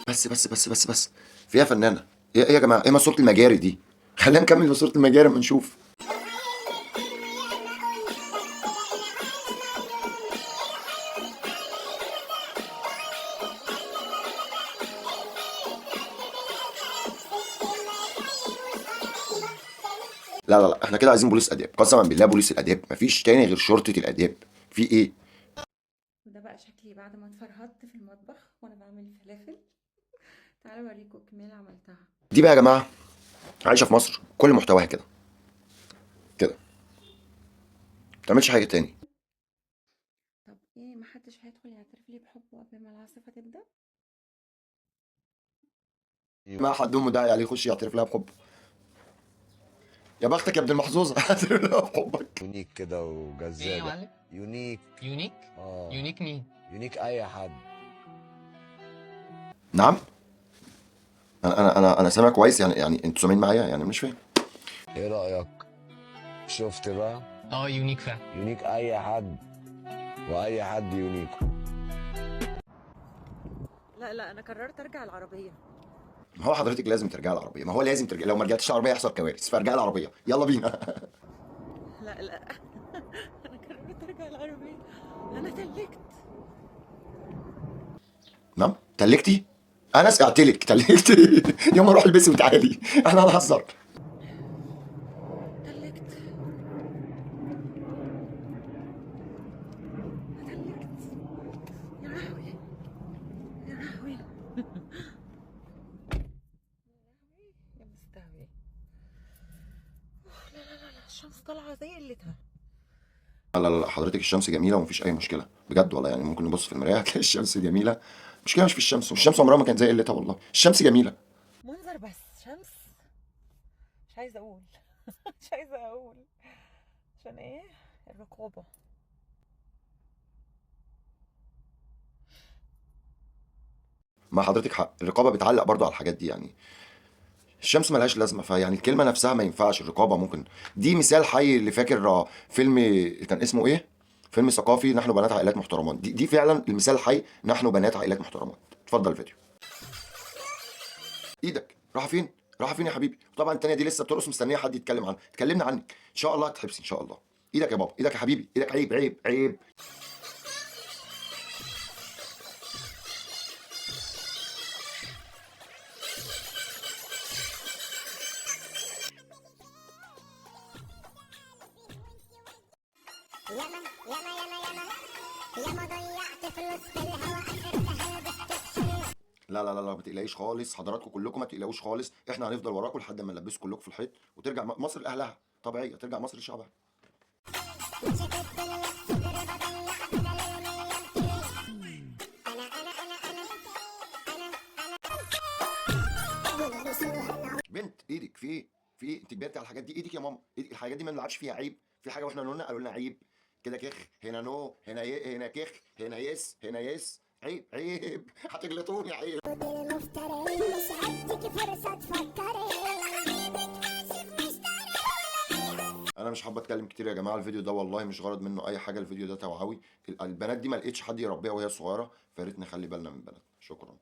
بس بس بس بس بس في يا فنانة، ايه يا جماعة، ايه ماسورة المجاري دي؟ خلينا نكمل ماسورة المجاري اما نشوف. لا لا لا، احنا كده عايزين بوليس اداب، قسما بالله بوليس الاداب، مفيش تاني غير شرطة الاداب. في ايه؟ وده بقى شكلي بعد ما اتفرهدت في المطبخ وانا بعمل فلافل. تعالوا اوريكم الكمية اللي عملتها. دي بقى يا جماعة عايشة في مصر كل محتواها كده كده، ما بتعملش حاجة تاني. طب ايه، محدش هيدخل يعترف لي بحبه قبل ما العاصفة تبدأ؟ ما حد امه داعي عليه يخش يعترف لها بحبه. يا بختك يا ابن المحظوظة اعترف لها بحبك. يونيك كده ايه يا وجذابة. معلم؟ يونيك. يونيك؟ اه. يونيك مين؟ يونيك اي حد. نعم. انا سامع كويس، يعني انتوا سامعين معايا، يعني مش فاهم. ايه رأيك؟ شفت بقى؟ اه يونيك فعلا. يونيك اي حد، واي حد يونيك. لا لا، انا قررت ارجع العربية. ما هو حضرتك لازم ترجع العربيه، ما هو لازم ترجع، لو ما رجعتش العربيه هيحصل كوارث، فارجع العربيه يلا بينا. لا لا، انا قررت ارجع العربية. انا تلكت. نعم تلكتي؟ انا سقعتلك تلكتي. يوم اروح البسي وتعالي. انا هنهزر. تلكت. تلكت. يا لهوي. يا لهوي. يا مستهوي. لا لا لا لا، الشمس طالعة زي قلتها. لا لا لا، حضرتك الشمس جميله ومفيش اي مشكله بجد والله، يعني ممكن نبص في المرايه هتلاقي الشمس جميله. مشكله مش في الشمس، والشمس عمرها ما كانت زي قلتها، والله الشمس جميله. منظر بس شمس. مش عايزة اقول. مش عايزة اقول. عشان ايه؟ الرقابة. ما حضرتك حق، الرقابه بتعلق برضو على الحاجات دي يعني. الشمس ملهاش لازمه، فيعني الكلمه نفسها ما ينفعش، الرقابه ممكن. دي مثال حي اللي فاكر فيلم كان اسمه ايه، فيلم ثقافي نحن بنات عائلات محترمات، دي فعلا المثال الحي، نحن بنات عائلات محترمات. اتفضل الفيديو. ايدك راح فين؟ راح فين يا حبيبي؟ طبعا التانيه دي لسه بترقص مستنيه حد يتكلم عنها، اتكلمنا عنك ان شاء الله هتحبسي ان شاء الله. ايدك يا بابا، ايدك يا حبيبي، ايدك، عيب عيب عيب. ياما ياما ياما ياما ياما ضيعت فلوس في الهوا اخرتها لبست. لا لا لا لا، ما تقلقيش خالص، حضراتكم كلكم ما تقلقوش خالص، احنا هنفضل وراكم لحد ما نلبسكم كلكم في الحيط، وترجع مصر لاهلها طبيعيه، ترجع مصر لشعبها. مسكت الدنيا الصدر بضيع بدل المية الكيلو. انا بسوق. بنت ايدك في ايه؟ في ايه؟ انت كبرتي على الحاجات دي، ايدك يا ماما، ايدك، الحاجات دي ما نلعبش فيها، عيب. في حاجه واحنا قلنا، قالوا لنا عيب كده، كخ هنا، نو هنا، هنا كخ هنا، يس هنا، يس، عيب عيب. هتغلطوني، عيب. المفترين مش هديكي فرصة تفكري. انا مش حابه اتكلم كتير يا جماعه، الفيديو ده والله مش غرض منه اي حاجه، الفيديو ده توعوي. البنات دي ما لقيتش حد يربيها وهي صغيره، فياريت نخلي بالنا من بنات. شكرا.